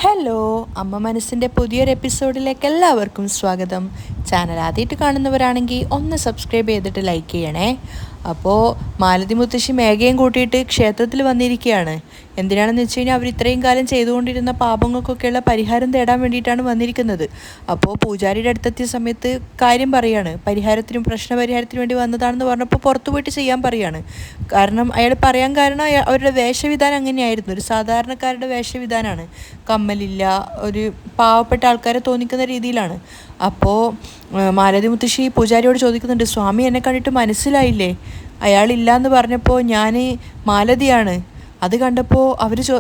Hello, അമ്മ മനസ്സിൻ്റെ പുതിയൊരു എപ്പിസോഡിലേക്ക് എല്ലാവർക്കും സ്വാഗതം. ചാനൽ ആദ്യമായിട്ട് കാണുന്നവരാണെങ്കിൽ ഒന്ന് സബ്സ്ക്രൈബ് ചെയ്തിട്ട് ലൈക്ക് ചെയ്യണേ. അപ്പോൾ മാലതി മുത്തശ്ശി മേഘയും കൂട്ടിയിട്ട് ക്ഷേത്രത്തിൽ വന്നിരിക്കുകയാണ്. എന്തിനാണെന്ന് വെച്ച് കഴിഞ്ഞാൽ അവർ ഇത്രയും കാലം ചെയ്തുകൊണ്ടിരുന്ന പാപങ്ങൾക്കൊക്കെയുള്ള പരിഹാരം തേടാൻ വേണ്ടിയിട്ടാണ് വന്നിരിക്കുന്നത്. അപ്പോൾ പൂജാരിയുടെ അടുത്തെത്തിയ സമയത്ത് കാര്യം പറയാണ്, പ്രശ്നപരിഹാരത്തിനും വേണ്ടി വന്നതാണെന്ന് പറഞ്ഞപ്പോൾ പുറത്തു പോയിട്ട് ചെയ്യാൻ പറയാണ്. കാരണം അയാൾ പറയാൻ കാരണം അവരുടെ വേഷവിധാനം അങ്ങനെയായിരുന്നു, ഒരു സാധാരണക്കാരുടെ വേഷവിധാനമാണ്. കമ്മലില്ല, ഒരു പാവപ്പെട്ട ആൾക്കാരെ തോന്നിക്കുന്ന രീതിയിലാണ്. അപ്പോൾ മാലതി മുത്തശ്ശി പൂജാരിയോട് ചോദിക്കുന്നുണ്ട്, സ്വാമി എന്നെ കണ്ടിട്ട് മനസ്സിലായില്ലേ? അയാളില്ലാന്ന് പറഞ്ഞപ്പോൾ ഞാൻ മാലതിയാണ്. അത് കണ്ടപ്പോൾ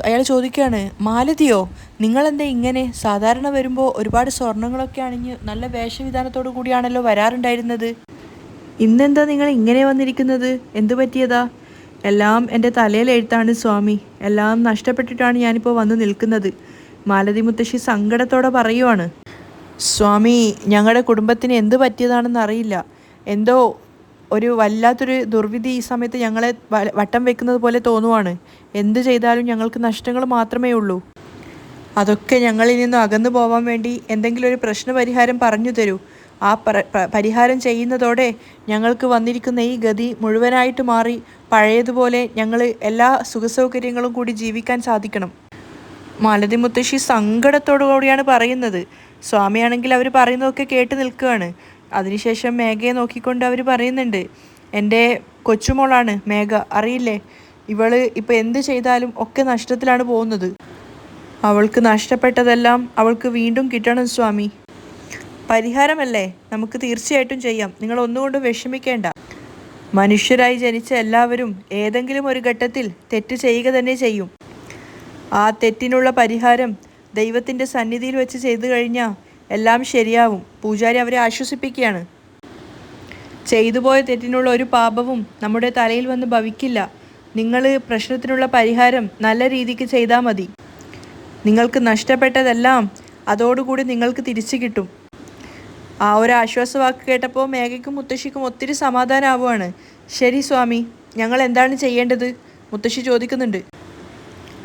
അയാൾ ചോദിക്കുകയാണ്, മാലതിയോ, നിങ്ങളെന്താ ഇങ്ങനെ? സാധാരണ വരുമ്പോൾ ഒരുപാട് സ്വർണ്ണങ്ങളൊക്കെ അണിഞ്ഞ് നല്ല വേഷവിധാനത്തോടു കൂടിയാണല്ലോ വരാറുണ്ടായിരുന്നത്. ഇന്നെന്താ നിങ്ങൾ ഇങ്ങനെ വന്നിരിക്കുന്നത്? എന്തു പറ്റിയതാ? എല്ലാം എൻ്റെ തലയിൽ എഴുത്താണ് സ്വാമി, എല്ലാം നഷ്ടപ്പെട്ടിട്ടാണ് ഞാനിപ്പോൾ വന്ന് നിൽക്കുന്നത്. മാലതി മുത്തശ്ശി സങ്കടത്തോടെ പറയുവാണ്. സ്വാമി, ഞങ്ങളുടെ കുടുംബത്തിന് എന്ത് പറ്റിയതാണെന്ന് അറിയില്ല. എന്തോ ഒരു വല്ലാത്തൊരു ദുർവിധി ഈ സമയത്ത് ഞങ്ങളെ വട്ടം വെക്കുന്നത് പോലെ തോന്നുവാണ്. എന്ത് ചെയ്താലും ഞങ്ങൾക്ക് നഷ്ടങ്ങൾ മാത്രമേ ഉള്ളൂ. അതൊക്കെ ഞങ്ങളിൽ നിന്നും അകന്നു പോവാൻ വേണ്ടി എന്തെങ്കിലും ഒരു പ്രശ്നപരിഹാരം പറഞ്ഞു തരൂ. ആ പരിഹാരം ചെയ്യുന്നതോടെ ഞങ്ങൾക്ക് വന്നിരിക്കുന്ന ഈ ഗതി മുഴുവനായിട്ട് മാറി പഴയതുപോലെ ഞങ്ങൾ എല്ലാ സുഖസൗകര്യങ്ങളും കൂടി ജീവിക്കാൻ സാധിക്കണം. മാലതി മുത്തശ്ശി സങ്കടത്തോടു കൂടിയാണ് പറയുന്നത്. സ്വാമിയാണെങ്കിൽ അവർ പറയുന്നതൊക്കെ കേട്ട് നിൽക്കുകയാണ്. അതിനുശേഷം മേഘയെ നോക്കിക്കൊണ്ട് അവർ പറയുന്നുണ്ട്, എൻ്റെ കൊച്ചുമോളാണ് മേഘ, അറിയില്ലേ? ഇവള് ഇപ്പോൾ എന്ത് ചെയ്താലും ഒക്കെ നഷ്ടത്തിലാണ് പോകുന്നത്. അവൾക്ക് നഷ്ടപ്പെട്ടതെല്ലാം അവൾക്ക് വീണ്ടും കിട്ടണം സ്വാമി. പരിഹാരമല്ലേ, നമുക്ക് തീർച്ചയായിട്ടും ചെയ്യാം. നിങ്ങൾ ഒന്നുകൊണ്ടും വിഷമിക്കേണ്ട. മനുഷ്യരായി ജനിച്ച എല്ലാവരും ഏതെങ്കിലും ഒരു ഘട്ടത്തിൽ തെറ്റ് ചെയ്യുക തന്നെ ചെയ്യും. ആ തെറ്റിനുള്ള പരിഹാരം ദൈവത്തിൻ്റെ സന്നിധിയിൽ വെച്ച് ചെയ്തു കഴിഞ്ഞാൽ എല്ലാം ശരിയാവും. പൂജാരി അവരെ ആശ്വസിപ്പിക്കുകയാണ്. ചെയ്തുപോയ തെറ്റിനുള്ള ഒരു പാപവും നമ്മുടെ തലയിൽ വന്ന് ഭവിക്കില്ല. നിങ്ങൾ പ്രശ്നത്തിനുള്ള പരിഹാരം നല്ല രീതിക്ക് ചെയ്താൽ മതി. നിങ്ങൾക്ക് നഷ്ടപ്പെട്ടതെല്ലാം അതോടുകൂടി നിങ്ങൾക്ക് തിരിച്ചു കിട്ടും. ആ ഒരു ആശ്വാസവാക്ക് കേട്ടപ്പോൾ മേഘയ്ക്കും മുത്തശ്ശിക്കും ഒത്തിരി സമാധാനമാവുകയാണ്. ശരി സ്വാമി, ഞങ്ങൾ എന്താണ് ചെയ്യേണ്ടത്? മുത്തശ്ശി ചോദിക്കുന്നുണ്ട്.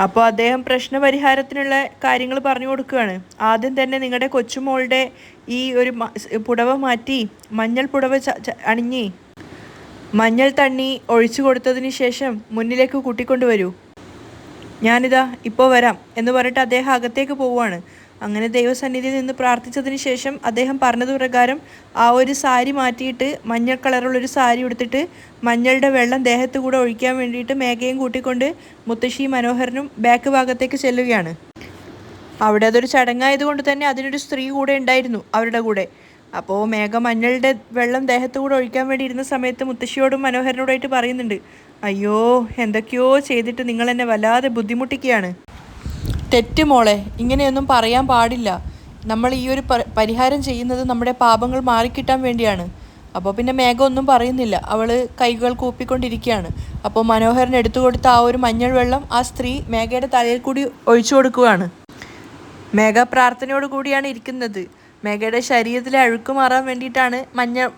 അപ്പോൾ അദ്ദേഹം പ്രശ്നപരിഹാരത്തിനുള്ള കാര്യങ്ങൾ പറഞ്ഞു കൊടുക്കുകയാണ്. ആദ്യം തന്നെ നിങ്ങളുടെ കൊച്ചുമോളുടെ ഈ ഒരു പുടവ മാറ്റി മഞ്ഞൾ പുടവ അണിഞ്ഞ് മഞ്ഞൾ തണ്ണി ഒഴിച്ചു കൊടുത്തതിന് ശേഷം മുന്നിലേക്ക് കൂട്ടിക്കൊണ്ടുവരൂ. ഞാനിതാ ഇപ്പോൾ വരാം എന്ന് പറഞ്ഞിട്ട് അദ്ദേഹം അകത്തേക്ക് പോവുകയാണ്. അങ്ങനെ ദൈവസന്നിധിയിൽ നിന്ന് പ്രാർത്ഥിച്ചതിന് ശേഷം അദ്ദേഹം പറഞ്ഞത് പ്രകാരം ആ ഒരു സാരി മാറ്റിയിട്ട് മഞ്ഞൾ കളറുള്ളൊരു സാരി എടുത്തിട്ട് മഞ്ഞളുടെ വെള്ളം ദേഹത്ത് കൂടെ ഒഴിക്കാൻ വേണ്ടിയിട്ട് മേഘയും കൂട്ടിക്കൊണ്ട് മുത്തശ്ശി മനോഹരനും ബാക്ക് ഭാഗത്തേക്ക് ചെല്ലുകയാണ്. അവിടെ അതൊരു ചടങ്ങായതുകൊണ്ട് തന്നെ അതിനൊരു സ്ത്രീ കൂടെ ഉണ്ടായിരുന്നു അവരുടെ കൂടെ. അപ്പോൾ മേഘ മഞ്ഞളുടെ വെള്ളം ദേഹത്ത് കൂടെ ഒഴിക്കാൻ വേണ്ടി ഇരുന്ന സമയത്ത് മുത്തശ്ശിയോടും മനോഹരനോടായിട്ട് പറയുന്നുണ്ട്, അയ്യോ, എന്തൊക്കെയോ ചെയ്തിട്ട് നിങ്ങൾ എന്നെ വല്ലാതെ ബുദ്ധിമുട്ടിക്കുകയാണ്. തെറ്റ് മോളെ, ഇങ്ങനെയൊന്നും പറയാൻ പാടില്ല. നമ്മൾ ഈ ഒരു പരിഹാരം ചെയ്യുന്നത് നമ്മുടെ പാപങ്ങൾ മാറിക്കിട്ടാൻ വേണ്ടിയാണ്. അപ്പോൾ പിന്നെ മേഘ ഒന്നും പറയുന്നില്ല, അവൾ കൈകൾ കൂപ്പിക്കൊണ്ടിരിക്കുകയാണ്. അപ്പോൾ മനോഹരൻ എടുത്തു കൊടുത്ത ആ ഒരു മഞ്ഞൾ വെള്ളം ആ സ്ത്രീ മേഘയുടെ തലയിൽ കൂടി ഒഴിച്ചു കൊടുക്കുകയാണ്. മേഘ പ്രാർത്ഥനയോട് കൂടിയാണ് ഇരിക്കുന്നത്. മേഘയുടെ ശരീരത്തിലെ അഴുക്ക് മാറാൻ വേണ്ടിയിട്ടാണ്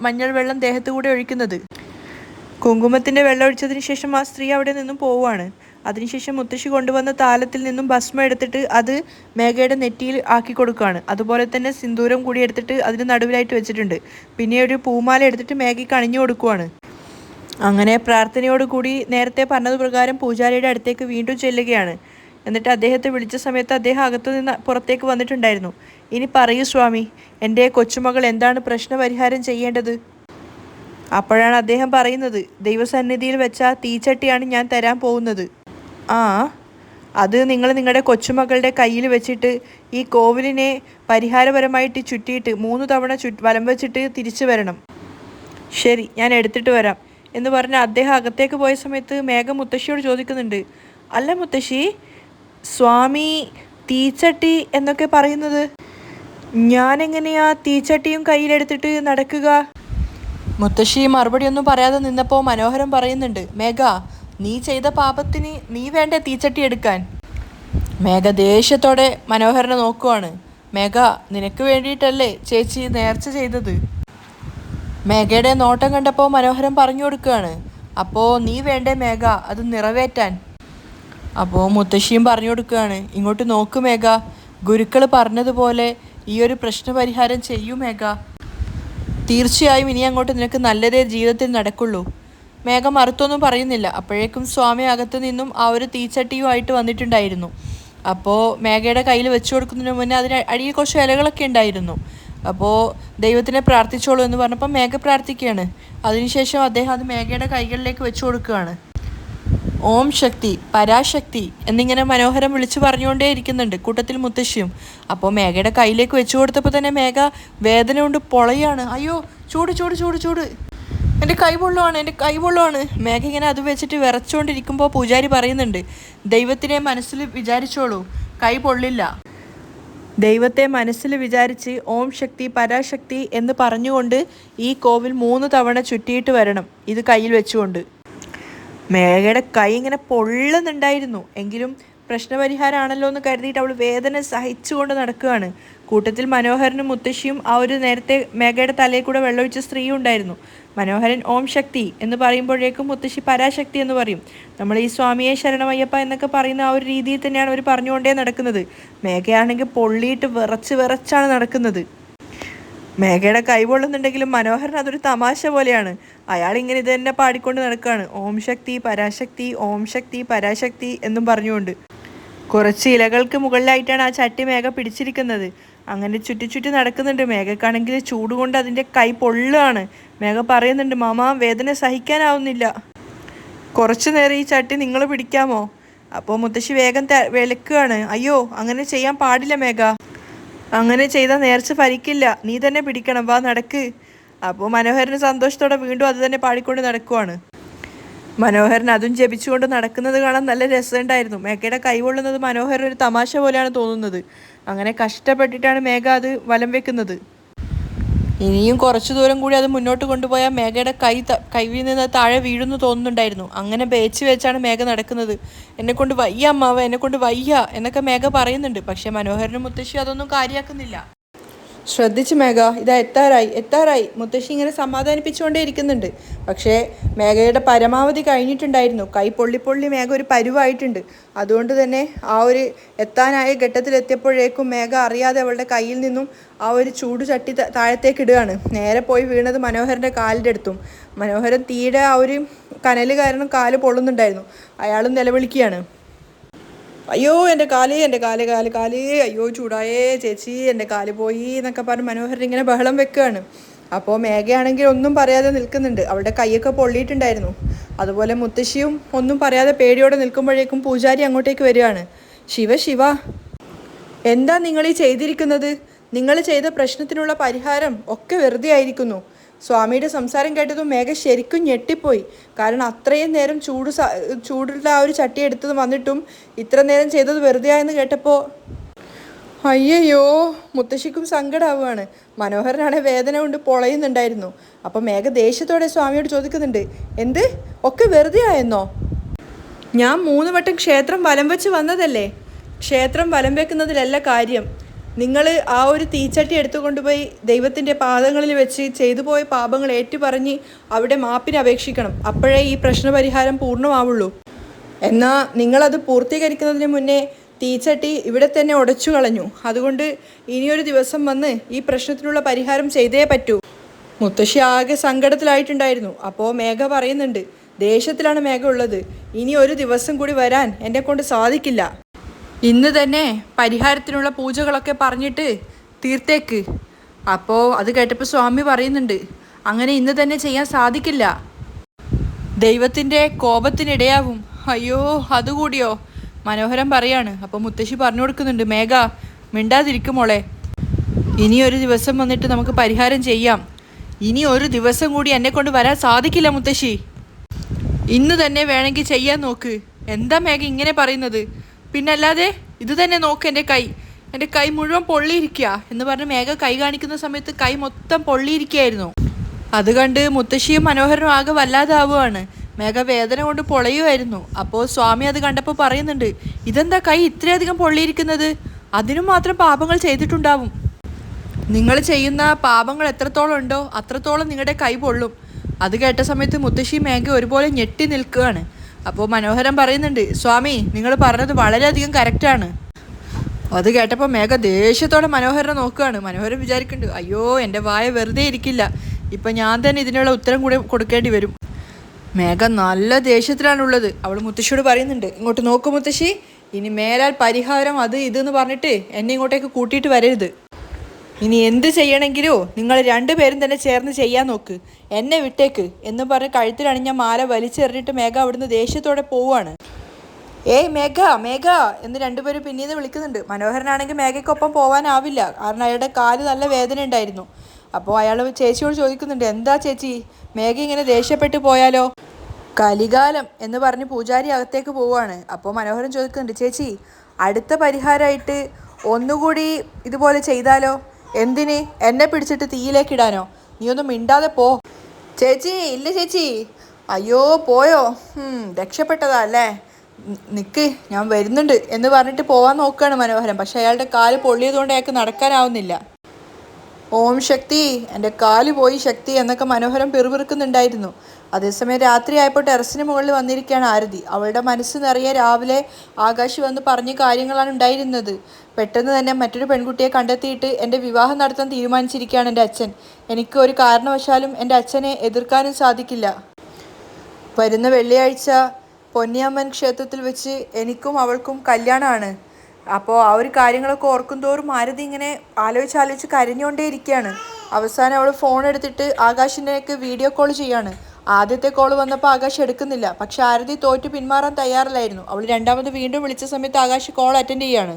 മഞ്ഞൾ വെള്ളം ദേഹത്ത് കൂടി ഒഴിക്കുന്നത്. കുങ്കുമത്തിൻ്റെ വെള്ളം ഒഴിച്ചതിന് ശേഷം ആ സ്ത്രീ അവിടെ നിന്നും പോവുകയാണ്. അതിനുശേഷം മുത്തശ്ശി കൊണ്ടുവന്ന താലത്തിൽ നിന്നും ഭസ്മം എടുത്തിട്ട് അത് മേഘയുടെ നെറ്റിയിൽ ആക്കി കൊടുക്കുകയാണ്. അതുപോലെ തന്നെ സിന്ദൂരം കൂടി എടുത്തിട്ട് അതിന് നടുവിലായിട്ട് വെച്ചിട്ടുണ്ട്. പിന്നെ ഒരു പൂമാല എടുത്തിട്ട് മേഘയ്ക്ക് അണിഞ്ഞു കൊടുക്കുകയാണ്. അങ്ങനെ പ്രാർത്ഥനയോടുകൂടി നേരത്തെ പറഞ്ഞത് പ്രകാരം പൂജാരിയുടെ അടുത്തേക്ക് വീണ്ടും ചെല്ലുകയാണ്. എന്നിട്ട് അദ്ദേഹത്തെ വിളിച്ച സമയത്ത് അദ്ദേഹം അകത്തു നിന്ന് പുറത്തേക്ക് വന്നിട്ടുണ്ടായിരുന്നു. ഇനി പറയൂ സ്വാമി, എൻ്റെ കൊച്ചുമകൾ എന്താണ് പ്രശ്നപരിഹാരം ചെയ്യേണ്ടത്? അപ്പോഴാണ് അദ്ദേഹം പറയുന്നത്, ദൈവസന്നിധിയിൽ വെച്ച തീച്ചട്ടിയാണ് ഞാൻ തരാൻ പോകുന്നത്. അത് നിങ്ങൾ നിങ്ങളുടെ കൊച്ചുമകളുടെ കയ്യിൽ വെച്ചിട്ട് ഈ കോവിലിനെ പരിഹാരപരമായിട്ട് ചുറ്റിയിട്ട് 3 തവണ വലം വെച്ചിട്ട് തിരിച്ചു വരണം. ശരി, ഞാൻ എടുത്തിട്ട് വരാം എന്ന് പറഞ്ഞ് അദ്ദേഹം അകത്തേക്ക് പോയ സമയത്ത് മേഘ മുത്തശ്ശിയോട് ചോദിക്കുന്നുണ്ട്, അല്ല മുത്തശ്ശി, സ്വാമി തീച്ചട്ടി എന്നൊക്കെ പറയുന്നത്, ഞാനെങ്ങനെയാ തീച്ചട്ടിയും കയ്യിലെടുത്തിട്ട് നടക്കുക? മുത്തശ്ശി മറുപടിയൊന്നും പറയാതെ നിന്നപ്പോൾ മനോഹരൻ പറയുന്നുണ്ട്, മേഘ, നീ ചെയ്ത പാപത്തിന് നീ വേണ്ടേ തീച്ചട്ടി എടുക്കാൻ? മേഘ ദേഷ്യത്തോടെ മനോഹരനെ നോക്കുവാണ്. മേഘ, നിനക്ക് വേണ്ടിയിട്ടല്ലേ ചേച്ചി നേർച്ച ചെയ്തത്? മേഘയുടെ നോട്ടം കണ്ടപ്പോൾ മനോഹരൻ പറഞ്ഞു കൊടുക്കുകയാണ്, അപ്പോൾ നീ വേണ്ടേ മേഘ അത് നിറവേറ്റാൻ? അപ്പോൾ മുത്തശ്ശിയും പറഞ്ഞു കൊടുക്കുകയാണ്, ഇങ്ങോട്ട് നോക്ക് മേഘ, ഗുരുക്കൾ പറഞ്ഞതുപോലെ ഈ ഒരു പ്രശ്നപരിഹാരം ചെയ്യൂ മേഘ. തീർച്ചയായും ഇനി അങ്ങോട്ട് നിനക്ക് നല്ലതേ ജീവിതത്തിൽ നടക്കുള്ളൂ. മേഘ മറുത്തൊന്നും പറയുന്നില്ല. അപ്പോഴേക്കും സ്വാമി അകത്തു നിന്നും ആ ഒരു തീച്ചട്ടിയുമായിട്ട് വന്നിട്ടുണ്ടായിരുന്നു. അപ്പോൾ മേഘയുടെ കയ്യിൽ വെച്ചു കൊടുക്കുന്നതിന് മുന്നേ അതിന് അടിയിൽ കുറച്ച് ഇലകളൊക്കെ ഉണ്ടായിരുന്നു. അപ്പോൾ ദൈവത്തിനെ പ്രാർത്ഥിച്ചോളൂ എന്ന് പറഞ്ഞപ്പോൾ മേഘ പ്രാർത്ഥിക്കുകയാണ്. അതിനുശേഷം അദ്ദേഹം അത് മേഘയുടെ കൈകളിലേക്ക് വെച്ചു കൊടുക്കുകയാണ്. ഓം ശക്തി, പരാശക്തി എന്നിങ്ങനെ മനോഹരം വിളിച്ചു പറഞ്ഞുകൊണ്ടേ ഇരിക്കുന്നുണ്ട്, കൂട്ടത്തിൽ മുത്തശ്ശിയും. അപ്പോൾ മേഘയുടെ കയ്യിലേക്ക് വെച്ചു കൊടുത്തപ്പോൾ തന്നെ മേഘ വേദന കൊണ്ട് പൊളയാണ്. അയ്യോ, ചൂട് ചൂട് ചൂട് ചൂട്, എൻ്റെ കൈ പൊള്ളുവാണ്, എൻ്റെ കൈ പൊള്ളുവാണ്. മേഘ ഇങ്ങനെ അത് വെച്ചിട്ട് വിറച്ചുകൊണ്ടിരിക്കുമ്പോൾ പൂജാരി പറയുന്നുണ്ട്, ദൈവത്തിനെ മനസ്സിൽ വിചാരിച്ചോളൂ, കൈ പൊള്ളില്ല. ദൈവത്തെ മനസ്സിൽ വിചാരിച്ച് ഓം ശക്തി പരാശക്തി എന്ന് പറഞ്ഞുകൊണ്ട് ഈ കോവിൽ 3 തവണ ചുറ്റിയിട്ട് വരണം, ഇത് കയ്യിൽ വെച്ചുകൊണ്ട്. മേഘയുടെ കൈ ഇങ്ങനെ പൊള്ളുന്നുണ്ടായിരുന്നു. എങ്കിലും പ്രശ്നപരിഹാരമാണല്ലോ എന്ന് കരുതിയിട്ട് അവൾ വേദന സഹിച്ചുകൊണ്ട് നടക്കുകയാണ്. കൂട്ടത്തിൽ മനോഹരനും മുത്തശ്ശിയും ആ ഒരു നേരത്തെ മേഘയുടെ തലയിൽ കൂടെ വെള്ളമൊഴിച്ച സ്ത്രീയും ഉണ്ടായിരുന്നു. മനോഹരൻ ഓം ശക്തി എന്ന് പറയുമ്പോഴേക്കും മുത്തശ്ശി പരാശക്തി എന്ന് പറയും. നമ്മൾ ഈ സ്വാമിയെ ശരണമയ്യപ്പ എന്നൊക്കെ പറയുന്ന ആ ഒരു രീതിയിൽ തന്നെയാണ് അവർ പറഞ്ഞുകൊണ്ടേ നടക്കുന്നത്. മേഘയാണെങ്കിൽ പൊള്ളിയിട്ട് വിറച്ചാണ് നടക്കുന്നത്. മേഘയുടെ കൈ പൊള്ളുന്നുണ്ടെങ്കിലും മനോഹരൻ അതൊരു തമാശ പോലെയാണ്. അയാളിങ്ങനെ ഇത് തന്നെ പാടിക്കൊണ്ട് നടക്കുകയാണ്, ഓം ശക്തി പരാശക്തി, ഓം ശക്തി പരാശക്തി എന്നും പറഞ്ഞുകൊണ്ട്. കുറച്ച് ഇലകൾക്ക് മുകളിലായിട്ടാണ് ആ ചട്ടി മേഘ പിടിച്ചിരിക്കുന്നത്. അങ്ങനെ ചുറ്റി നടക്കുന്നുണ്ട്. മേഘക്കാണെങ്കിൽ ചൂടുകൊണ്ട് അതിൻ്റെ കൈ പൊള്ളുകയാണ്. മേഘ പറയുന്നുണ്ട്, മാമ വേദന സഹിക്കാനാവുന്നില്ല, കുറച്ചു നേരം ഈ ചട്ടി നിങ്ങൾ പിടിക്കാമോ? അപ്പോൾ മുത്തശ്ശി വേഗം വിലക്കുകയാണ്, അയ്യോ അങ്ങനെ ചെയ്യാൻ പാടില്ല മേഘ, അങ്ങനെ ചെയ്താൽ നേർച്ച ഫലിക്കില്ല, നീ തന്നെ പിടിക്കണം, വാ നടക്ക്. അപ്പോൾ മനോഹരന് സന്തോഷത്തോടെ വീണ്ടും അത് തന്നെ പാടിക്കൊണ്ട് നടക്കുവാണ്. മനോഹരൻ അതും ജപിച്ചുകൊണ്ട് നടക്കുന്നത് കാണാൻ നല്ല രസമുണ്ടായിരുന്നു. മേഘയുടെ കൈ പൊള്ളുന്നത് മനോഹരൻ ഒരു തമാശ പോലെയാണ് തോന്നുന്നത്. അങ്ങനെ കഷ്ടപ്പെട്ടിട്ടാണ് മേഘ അത് വലം വെക്കുന്നത്. ഇനിയും കുറച്ചു ദൂരം കൂടി അത് മുന്നോട്ട് കൊണ്ടുപോയാൽ മേഘയുടെ കൈയിൽ നിന്ന് താഴെ വീഴുന്നു തോന്നുന്നുണ്ടായിരുന്നു. അങ്ങനെ വെച്ചാണ് മേഘ നടക്കുന്നത്. എന്നെക്കൊണ്ട് വയ്യ അമ്മാവ, എന്നെക്കൊണ്ട് വയ്യ എന്നൊക്കെ മേഘ പറയുന്നുണ്ട്. പക്ഷെ മനോഹരനും മുത്തശ്ശി അതൊന്നും കാര്യമാക്കുന്നില്ല. ശ്രദ്ധിച്ച് മേഘ, ഇതാ എത്താറായി മുത്തശ്ശി ഇങ്ങനെ സമാധാനിപ്പിച്ചുകൊണ്ടേ ഇരിക്കുന്നുണ്ട്. പക്ഷേ മേഘയുടെ പരമാവധി കഴിഞ്ഞിട്ടുണ്ടായിരുന്നു. കൈ പൊള്ളി മേഘ ഒരു പരുവായിട്ടുണ്ട്. അതുകൊണ്ട് തന്നെ ആ ഒരു എത്താനായ ഘട്ടത്തിലെത്തിയപ്പോഴേക്കും മേഘ അറിയാതെ അവളുടെ കയ്യിൽ നിന്നും ആ ഒരു ചൂട് ചട്ടി താഴത്തേക്ക് ഇടുകയാണ്. നേരെ പോയി വീണത് മനോഹരൻ്റെ കാലിൻ്റെ അടുത്തും. മനോഹരൻ തീരെ ആ ഒരു കനൽ കാരണം കാല് പൊള്ളുന്നുണ്ടായിരുന്നു. അയാളും നിലവിളിക്കുകയാണ്, അയ്യോ എൻ്റെ കാല് അയ്യോ ചൂടായേ ചേച്ചി, എൻ്റെ കാല് പോയി എന്നൊക്കെ പറഞ്ഞ് മനോഹരൻ ഇങ്ങനെ ബഹളം വെക്കുകയാണ്. അപ്പോൾ മേഘയാണെങ്കിൽ ഒന്നും പറയാതെ നിൽക്കുന്നുണ്ട്. അവളുടെ കൈയൊക്കെ പൊള്ളിയിട്ടുണ്ടായിരുന്നു. അതുപോലെ മുത്തശ്ശിയും ഒന്നും പറയാതെ പേടിയോടെ നിൽക്കുമ്പോഴേക്കും പൂജാരി അങ്ങോട്ടേക്ക് വരികയാണ്. ശിവ, എന്താ നിങ്ങൾ ഈ ചെയ്തിരിക്കുന്നത്? നിങ്ങൾ ചെയ്ത പ്രശ്നത്തിനുള്ള പരിഹാരം ഒക്കെ വെറുതെ ആയിരിക്കുന്നു. സ്വാമിയുടെ സംസാരം കേട്ടതും മേഘ ശരിക്കും ഞെട്ടിപ്പോയി. കാരണം അത്രയും നേരം ചൂടുള്ള ആ ഒരു ചട്ടി എടുത്തത് വന്നിട്ടും ഇത്ര നേരം ചെയ്തത് വെറുതെ ആയെന്ന് കേട്ടപ്പോൾ അയ്യോ മുത്തശ്ശിക്കും സങ്കടമാവുകയാണ്. മനോഹരനാണ് വേദന കൊണ്ട് പൊളയുന്നുണ്ടായിരുന്നു. അപ്പോൾ മേഘ ദേഷ്യത്തോടെ സ്വാമിയോട് ചോദിക്കുന്നുണ്ട്, എന്ത് ഒക്കെ വെറുതെ ആയെന്നോ? ഞാൻ 3 വട്ടം ക്ഷേത്രം വലം വെച്ച് വന്നതല്ലേ? ക്ഷേത്രം വലം വെക്കുന്നതിലല്ല കാര്യം. നിങ്ങൾ ആ ഒരു തീച്ചട്ടി എടുത്തുകൊണ്ടുപോയി ദൈവത്തിൻ്റെ പാദങ്ങളിൽ വെച്ച് ചെയ്തു പോയ പാപങ്ങൾ ഏറ്റുപറഞ്ഞ് അവിടെ മാപ്പിന് അപേക്ഷിക്കണം. അപ്പോഴേ ഈ പ്രശ്നപരിഹാരം പൂർണ്ണമാവുള്ളൂ. എന്നാൽ നിങ്ങളത് പൂർത്തീകരിക്കുന്നതിന് മുന്നേ തീച്ചട്ടി ഇവിടെ തന്നെ ഉടച്ചു കളഞ്ഞു. അതുകൊണ്ട് ഇനിയൊരു ദിവസം വന്ന് ഈ പ്രശ്നത്തിനുള്ള പരിഹാരം ചെയ്തേ പറ്റൂ. മുത്തശ്ശി ആകെ സങ്കടത്തിലായിട്ടുണ്ടായിരുന്നു. അപ്പോൾ മേഘ പറയുന്നുണ്ട്, ദേഷ്യത്തിലാണ് മേഘ ഉള്ളത്. ഇനി ഒരു ദിവസം കൂടി വരാൻ എന്നെക്കൊണ്ട് സാധിക്കില്ല. ഇന്ന് തന്നെ പരിഹാരത്തിനുള്ള പൂജകളൊക്കെ പറഞ്ഞിട്ട് തീർത്തേക്ക്. അപ്പോൾ അത് കേട്ടപ്പോൾ സ്വാമി പറയുന്നുണ്ട്, അങ്ങനെ ഇന്ന് തന്നെ ചെയ്യാൻ സാധിക്കില്ല, ദൈവത്തിൻ്റെ കോപത്തിനിടയാവും. അയ്യോ അതുകൂടിയോ? മനോഹരം പറയാണ്. അപ്പോൾ മുത്തശ്ശി പറഞ്ഞു കൊടുക്കുന്നുണ്ട്, മേഘ മിണ്ടാതിരിക്കും മോളെ, ഇനിയൊരു ദിവസം വന്നിട്ട് നമുക്ക് പരിഹാരം ചെയ്യാം. ഇനി ഒരു ദിവസം കൂടി എന്നെക്കൊണ്ട് വരാൻ സാധിക്കില്ല മുത്തശ്ശി, ഇന്ന് തന്നെ വേണമെങ്കിൽ ചെയ്യാൻ നോക്ക്. എന്താ മേഘ ഇങ്ങനെ പറയുന്നത്? പിന്നല്ലാതെ ഇത് തന്നെ നോക്ക്, എൻ്റെ കൈ മുഴുവൻ പൊള്ളിയിരിക്കുക എന്ന് പറഞ്ഞ് മേഘ കൈ കാണിക്കുന്ന സമയത്ത് കൈ മൊത്തം പൊള്ളിയിരിക്കുകയായിരുന്നു. അത് കണ്ട് മുത്തശ്ശിയും മനോഹരനും ആകെ വല്ലാതാവുകയാണ്. മേഘ വേദന കൊണ്ട് പൊളയുമായിരുന്നു. അപ്പോൾ സ്വാമി അത് കണ്ടപ്പോൾ പറയുന്നുണ്ട്, ഇതെന്താ കൈ ഇത്രയധികം പൊള്ളിയിരിക്കുന്നത്? അതിനും മാത്രം പാപങ്ങൾ ചെയ്തിട്ടുണ്ടാവും. നിങ്ങൾ ചെയ്യുന്ന പാപങ്ങൾ എത്രത്തോളം ഉണ്ടോ അത്രത്തോളം നിങ്ങളുടെ കൈ പൊള്ളും. അത് കേട്ട സമയത്ത് മുത്തശ്ശി മേഘ ഒരുപോലെ ഞെട്ടി നിൽക്കുകയാണ്. അപ്പോൾ മനോഹരൻ പറയുന്നുണ്ട്, സ്വാമി നിങ്ങൾ പറഞ്ഞത് വളരെയധികം കറക്റ്റാണ്. അത് കേട്ടപ്പോൾ മേഘ ദേഷ്യത്തോടെ മനോഹരനെ നോക്കുകയാണ്. മനോഹരൻ വിചാരിക്കുന്നുണ്ട്, അയ്യോ എൻ്റെ വായ വെറുതെ ഇരിക്കില്ല, ഇപ്പം ഞാൻ തന്നെ ഇതിനുള്ള ഉത്തരം കൂടി കൊടുക്കേണ്ടി വരും. മേഘ നല്ല ദേഷ്യത്തിലാണുള്ളത്. അവൾ മുത്തശ്ശിയോട് പറയുന്നുണ്ട്, ഇങ്ങോട്ട് നോക്കൂ മുത്തശ്ശി, ഇനി മേലാൽ പരിഹാരം അത് ഇതെന്ന് പറഞ്ഞിട്ട് എന്നെ ഇങ്ങോട്ടേക്ക് കൂട്ടിയിട്ട് വരരുത്. ഇനി എന്ത് ചെയ്യണമെങ്കിലോ നിങ്ങൾ രണ്ടുപേരും തന്നെ ചേർന്ന് ചെയ്യാൻ നോക്ക്, എന്നെ വിട്ടേക്ക് എന്ന് പറഞ്ഞ് കഴുത്തിലണിഞ്ഞ മാല വലിച്ചെറിഞ്ഞിട്ട് മേഘ അവിടുന്ന് ദേഷ്യത്തോടെ പോവുകയാണ്. ഏയ് മേഘ മേഘ എന്ന് രണ്ടുപേരും പിന്നീന്ന് വിളിക്കുന്നുണ്ട്. മനോഹരനാണെങ്കിൽ മേഘയ്ക്കൊപ്പം പോകാനാവില്ല, കാരണം അയാളുടെ കാല് നല്ല വേദന ഉണ്ടായിരുന്നു. അപ്പോൾ അയാൾ ചേച്ചിയോട് ചോദിക്കുന്നുണ്ട്, എന്താ ചേച്ചി മേഘ ഇങ്ങനെ ദേഷ്യപ്പെട്ട് പോയാലോ? കലികാലം എന്ന് പറഞ്ഞ് പൂജാരി അകത്തേക്ക് പോവുകയാണ്. അപ്പോൾ മനോഹരൻ ചോദിക്കുന്നുണ്ട്, ചേച്ചി അടുത്ത പരിഹാരമായിട്ട് ഒന്നുകൂടി ഇതുപോലെ ചെയ്താലോ? എന്തിന്? എന്നെ പിടിച്ചിട്ട് തീയിലേക്ക് ഇടാനോ? നീ ഒന്നും മിണ്ടാതെ പോ. ചേച്ചി ഇല്ല ചേച്ചി. അയ്യോ പോയോ? രക്ഷപ്പെട്ടതാ അല്ലേ? നിൽക്ക്, ഞാൻ വരുന്നുണ്ട് എന്ന് പറഞ്ഞിട്ട് പോകാൻ നോക്കുകയാണ് മനോഹരൻ. പക്ഷെ അയാളുടെ കാല് പൊള്ളിയതുകൊണ്ട് അയാൾക്ക് നടക്കാനാവുന്നില്ല. ഓം ശക്തി, എൻ്റെ കാല് പോയി ശക്തി എന്നൊക്കെ മനോഹരം പിറുപിറുക്കുന്നുണ്ടായിരുന്നു. അതേസമയം രാത്രിയായപ്പോൾ ടെറസിന് മുകളിൽ വന്നിരിക്കുകയാണ് ആരതി. അവളുടെ മനസ്സ് നിറയെ രാവിലെ ആകാശ് വന്ന് പറഞ്ഞ കാര്യങ്ങളാണ് ഉണ്ടായിരുന്നത്. പെട്ടെന്ന് തന്നെ മറ്റൊരു പെൺകുട്ടിയെ കണ്ടെത്തിയിട്ട് എൻ്റെ വിവാഹം നടത്താൻ തീരുമാനിച്ചിരിക്കുകയാണ് എൻ്റെ അച്ഛൻ. എനിക്ക് ഒരു കാരണവശാലും എൻ്റെ അച്ഛനെ എതിർക്കാനും സാധിക്കില്ല. വരുന്ന വെള്ളിയാഴ്ച പൊന്നിയമ്മൻ ക്ഷേത്രത്തിൽ വെച്ച് എനിക്കും അവൾക്കും കല്യാണമാണ്. അപ്പോൾ ആ ഒരു കാര്യങ്ങളൊക്കെ ഓർക്കും തോറും ആരതി ഇങ്ങനെ ആലോചിച്ച് കരഞ്ഞുകൊണ്ടേ ഇരിക്കുകയാണ്. അവസാനം അവൾ ഫോൺ എടുത്തിട്ട് ആകാശിൻ്റെയൊക്കെ വീഡിയോ കോൾ ചെയ്യാണ്. ആദ്യത്തെ കോൾ വന്നപ്പോൾ ആകാശ് എടുക്കുന്നില്ല. പക്ഷെ ആരതി തോറ്റു പിന്മാറാൻ തയ്യാറില്ലായിരുന്നു. അവൾ രണ്ടാമത് വീണ്ടും വിളിച്ച സമയത്ത് ആകാശ് കോൾ അറ്റൻഡ് ചെയ്യാണ്.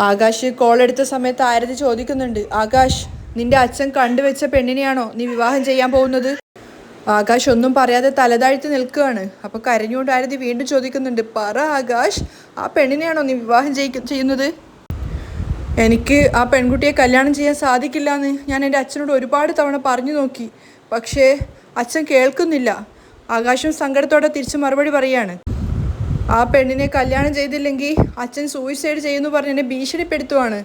ആകാശ് കോൾ എടുത്ത സമയത്ത് ആരതി ചോദിക്കുന്നുണ്ട്, ആകാശ് നിന്റെ അച്ഛൻ കണ്ടുവെച്ച പെണ്ണിനെയാണോ നീ വിവാഹം ചെയ്യാൻ പോകുന്നത്? ആകാശ് ഒന്നും പറയാതെ തലതാഴ്ത്തി നിൽക്കുകയാണ്. അപ്പോൾ കരഞ്ഞുകൊണ്ട് ആരതി വീണ്ടും ചോദിക്കുന്നുണ്ട്, പറ ആകാശ്, ആ പെണ്ണിനെയാണോ നീ വിവാഹം ചെയ്യുന്നത്? എനിക്ക് ആ പെൺകുട്ടിയെ കല്യാണം ചെയ്യാൻ സാധിക്കില്ല എന്ന് ഞാൻ എൻ്റെ അച്ഛനോട് ഒരുപാട് തവണ പറഞ്ഞു നോക്കി, പക്ഷേ അച്ഛൻ കേൾക്കുന്നില്ല. ആകാശം സങ്കടത്തോടെ തിരിച്ച് മറുപടി പറയാണ്. ആ പെണ്ണിനെ കല്യാണം ചെയ്തില്ലെങ്കിൽ അച്ഛൻ സൂയിസൈഡ് ചെയ്യുന്നു പറഞ്ഞ് എന്നെ ഭീഷണിപ്പെടുത്തുവാണ്.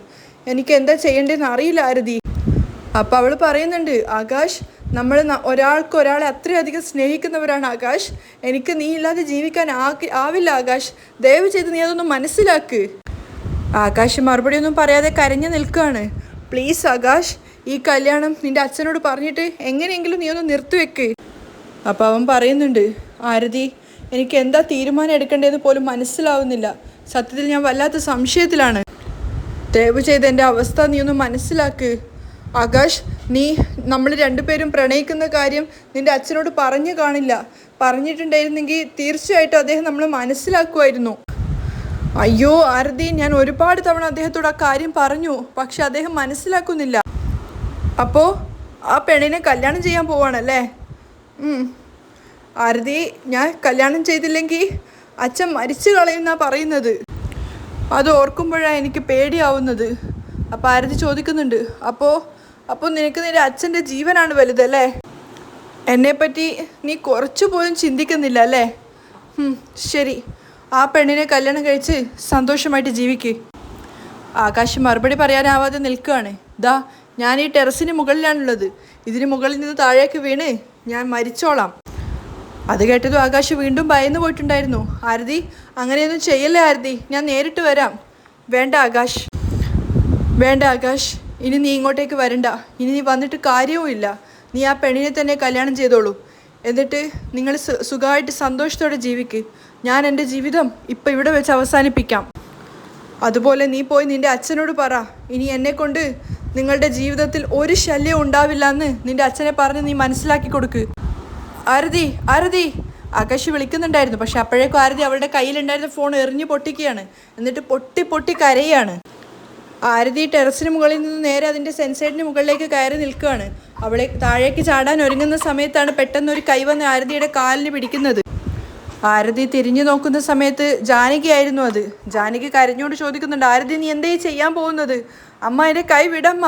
എനിക്ക് എന്താ ചെയ്യേണ്ടതെന്ന് അറിയില്ല ആരതി. അപ്പോൾ അവൾ പറയുന്നുണ്ട്, ആകാശ് നമ്മൾ ഒരാളെ അത്രയധികം സ്നേഹിക്കുന്നവരാണ് ആകാശ്. എനിക്ക് നീ ഇല്ലാതെ ജീവിക്കാൻ ആവില്ല ആകാശ്. ദയവ് ചെയ്ത് നീ അതൊന്നും മനസ്സിലാക്ക്. ആകാശ് മറുപടിയൊന്നും പറയാതെ കരഞ്ഞു നിൽക്കുകയാണ്. പ്ലീസ് ആകാശ്, ഈ കല്യാണം നിൻ്റെ അച്ഛനോട് പറഞ്ഞിട്ട് എങ്ങനെയെങ്കിലും നീ ഒന്ന് നിർത്തിവെക്ക്. അപ്പോൾ അവൻ പറയുന്നുണ്ട്, ആരതി എനിക്ക് എന്താ തീരുമാനം എടുക്കേണ്ടതെന്ന് പോലും മനസ്സിലാവുന്നില്ല. സത്യത്തിൽ ഞാൻ വല്ലാത്ത സംശയത്തിലാണ്. ദയവ് ചെയ്ത് എൻ്റെ അവസ്ഥ നീ ഒന്ന് മനസ്സിലാക്ക്. ആകാശ്, നമ്മൾ രണ്ടുപേരും പ്രണയിക്കുന്ന കാര്യം നിൻ്റെ അച്ഛനോട് പറഞ്ഞു കാണില്ല. പറഞ്ഞിട്ടുണ്ടായിരുന്നെങ്കിൽ തീർച്ചയായിട്ടും അദ്ദേഹം നമ്മൾ മനസ്സിലാക്കുമായിരുന്നു. അയ്യോ ആരതി, ഞാൻ ഒരുപാട് തവണ അദ്ദേഹത്തോട് ആ കാര്യം പറഞ്ഞു, പക്ഷെ അദ്ദേഹം മനസ്സിലാക്കുന്നില്ല. അപ്പോൾ ആ പെണ്ണിനെ കല്യാണം ചെയ്യാൻ പോവാണല്ലേ? ആരതി, ഞാൻ കല്യാണം ചെയ്തില്ലെങ്കിൽ അച്ഛൻ മരിച്ചു കളയുന്നാണ് പറയുന്നത്. അത് ഓർക്കുമ്പോഴാണ് എനിക്ക് പേടിയാവുന്നത്. അപ്പോൾ ആരതി ചോദിക്കുന്നുണ്ട്, അപ്പോൾ നിനക്ക് നിൻ്റെ അച്ഛൻ്റെ ജീവനാണ് വലുതല്ലേ? എന്നെപ്പറ്റി നീ കുറച്ചു പോലും ചിന്തിക്കുന്നില്ല അല്ലേ? ശരി, ആ പെണ്ണിനെ കല്യാണം കഴിച്ച് സന്തോഷമായിട്ട് ജീവിക്ക്. ആകാശ് മറുപടി പറയാനാവാതെ നിൽക്കുകയാണ്. ഞാൻ ഈ ടെറസിന് മുകളിലാണുള്ളത്. ഇതിന് മുകളിൽ നിന്ന് താഴേക്ക് വീണ് ഞാൻ മരിച്ചോളാം. അത് കേട്ടതും ആകാശ് വീണ്ടും ഭയന്നു പോയിട്ടുണ്ടായിരുന്നു. ആരതി, അങ്ങനെയൊന്നും ചെയ്യല്ലേ ആരതി, ഞാൻ നേരിട്ട് വരാം. വേണ്ട ആകാശ്, ഇനി നീ ഇങ്ങോട്ടേക്ക് വരണ്ട. ഇനി നീ വന്നിട്ട് കാര്യവുമില്ല. നീ ആ പെണ്ണിനെ തന്നെ കല്യാണം ചെയ്തോളൂ. എന്നിട്ട് നിങ്ങൾ സുഖമായിട്ട് സന്തോഷത്തോടെ ജീവിക്ക്. ഞാൻ എൻ്റെ ജീവിതം ഇപ്പം ഇവിടെ വെച്ച് അവസാനിപ്പിക്കാം. അതുപോലെ നീ പോയി നിൻ്റെ അച്ഛനോട് പറ, ഇനി എന്നെക്കൊണ്ട് നിങ്ങളുടെ ജീവിതത്തിൽ ഒരു ശല്യം ഉണ്ടാവില്ല എന്ന് നിൻ്റെ അച്ഛനെ പറഞ്ഞ് നീ മനസ്സിലാക്കി കൊടുക്ക്. ആരതി ആകാശ് വിളിക്കുന്നുണ്ടായിരുന്നു. പക്ഷെ അപ്പോഴേക്കും ആരതി അവളുടെ കയ്യിലുണ്ടായിരുന്ന ഫോൺ എറിഞ്ഞു പൊട്ടിക്കുകയാണ്. എന്നിട്ട് പൊട്ടി കരയാണ്. ആരതി ടെറസിന് മുകളിൽ നിന്ന് നേരെ അതിൻ്റെ സെൻസൈഡിന് മുകളിലേക്ക് കയറി നിൽക്കുകയാണ്. അവളെ താഴേക്ക് ചാടാൻ ഒരുങ്ങുന്ന സമയത്താണ് പെട്ടെന്ന് ഒരു കൈ വന്ന് ആരതിയുടെ കാലിന് പിടിക്കുന്നത്. ആരതി തിരിഞ്ഞു നോക്കുന്ന സമയത്ത് ജാനകി ആയിരുന്നു അത്. ജാനകി കരഞ്ഞോണ്ട് ചോദിക്കുന്നുണ്ട്, ആരതി നീ എന്തേ ചെയ്യാൻ പോകുന്നത്? അമ്മ എൻ്റെ കൈ വിടമ്മ,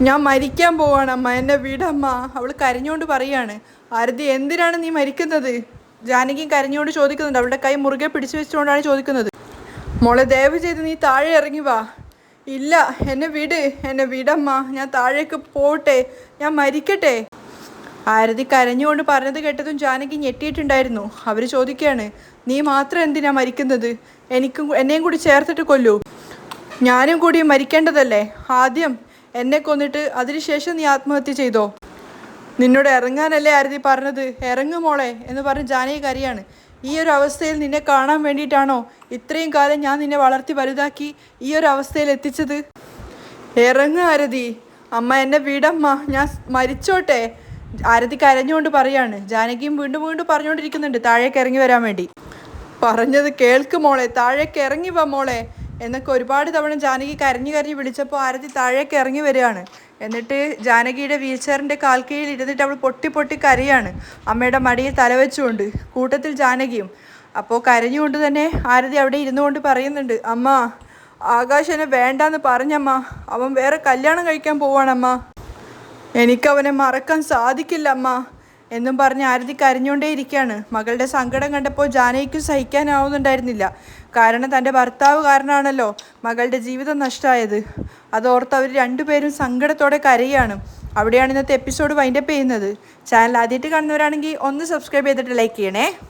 ഞാൻ മരിക്കാൻ പോവാണ് അമ്മ, എന്നെ വിടമ്മ. അവൾ കരഞ്ഞോണ്ട് പറയാണ്. ആരതി എന്തിനാണ് നീ മരിക്കുന്നത്? ജാനകിയും കരഞ്ഞോണ്ട് ചോദിക്കുന്നുണ്ട്. അവളുടെ കൈ മുറുകെ പിടിച്ചു വെച്ചുകൊണ്ടാണ് ചോദിക്കുന്നത്. മോളെ ദയവ് ചെയ്ത് നീ താഴെ ഇറങ്ങി വാ. ഇല്ല, എന്നെ വിടമ്മ, ഞാൻ താഴേക്ക് പോട്ടെ, ഞാൻ മരിക്കട്ടെ. ആരതി കരഞ്ഞുകൊണ്ട് പറഞ്ഞത് കേട്ടതും ജാനകി ഞെട്ടിയിട്ടുണ്ടായിരുന്നു. അവർ ചോദിക്കുകയാണ്, നീ മാത്രം എന്തിനാ മരിക്കുന്നത്? എന്നെയും കൂടി ചേർത്തിട്ട് കൊല്ലൂ. ഞാനും കൂടി മരിക്കേണ്ടതല്ലേ? ആദ്യം എന്നെ കൊന്നിട്ട് അതിനുശേഷം നീ ആത്മഹത്യ ചെയ്തോ? നിന്നോട് ഇറങ്ങാനല്ലേ ആരതി പറഞ്ഞത്? ഇറങ്ങു മോളെ എന്ന് പറഞ്ഞ് ജാനകി കരയാണ്. ഈ ഒരു അവസ്ഥയിൽ നിന്നെ കാണാൻ വേണ്ടിയിട്ടാണോ ഇത്രയും കാലം ഞാൻ നിന്നെ വളർത്തി വലുതാക്കി ഈ ഒരു അവസ്ഥയിൽ എത്തിച്ചത്? ഇറങ്ങ് ആരതി, അമ്മ എന്നെ വിടമ്മ, ഞാൻ മരിച്ചോട്ടെ. ആരതി കരഞ്ഞുകൊണ്ട് പറയാണ്. ജാനകിയും വീണ്ടും വീണ്ടും പറഞ്ഞുകൊണ്ടിരിക്കുന്നുണ്ട് താഴേക്ക് ഇറങ്ങി വരാൻ വേണ്ടി. പറഞ്ഞത് കേൾക്ക് മോളെ, താഴേക്ക് ഇറങ്ങി വാ മോളെ എന്നൊക്കെ ഒരുപാട് തവണ ജാനകി കരഞ്ഞു കരഞ്ഞ് വിളിച്ചപ്പോൾ ആരതി താഴേക്ക് ഇറങ്ങി വരികയാണ്. എന്നിട്ട് ജാനകിയുടെ വീൽചെയറിൻ്റെ കാൽക്കീഴിൽ ഇരുന്നിട്ട് അവൾ പൊട്ടി പൊട്ടി കരയാണ്, അമ്മയുടെ മടിയിൽ തലവെച്ചുകൊണ്ട്, കൂട്ടത്തിൽ ജാനകിയും. അപ്പോൾ കരഞ്ഞുകൊണ്ട് തന്നെ ആരതി അവിടെ ഇരുന്നു കൊണ്ട് പറയുന്നുണ്ട്, അമ്മ ആകാശ് എന്നെ വേണ്ടാന്ന് പറഞ്ഞമ്മ, അവൻ വേറെ കല്യാണം കഴിക്കാൻ പോവാണമ്മ, എനിക്കവനെ മറക്കാൻ സാധിക്കില്ല അമ്മ എന്നും പറഞ്ഞ് ആരതി കരഞ്ഞുകൊണ്ടേ ഇരിക്കുകയാണ്. മകളുടെ സങ്കടം കണ്ടപ്പോൾ ജാനകിക്കും സഹിക്കാനാവുന്നുണ്ടായിരുന്നില്ല. കാരണം തൻ്റെ ഭർത്താവ് കാരണമാണല്ലോ മകളുടെ ജീവിതം നഷ്ടമായത്. അതോർത്ത് അവർ രണ്ടുപേരും സങ്കടത്തോടെ കരയാണ്. അവിടെയാണ് ഇന്നത്തെ എപ്പിസോഡ് വൈൻഡപ്പ് ചെയ്യുന്നത്. ചാനൽ ആദ്യമായിട്ട് കാണുന്നവരാണെങ്കിൽ ഒന്ന് സബ്സ്ക്രൈബ് ചെയ്തിട്ട് ലൈക്ക് ചെയ്യണേ.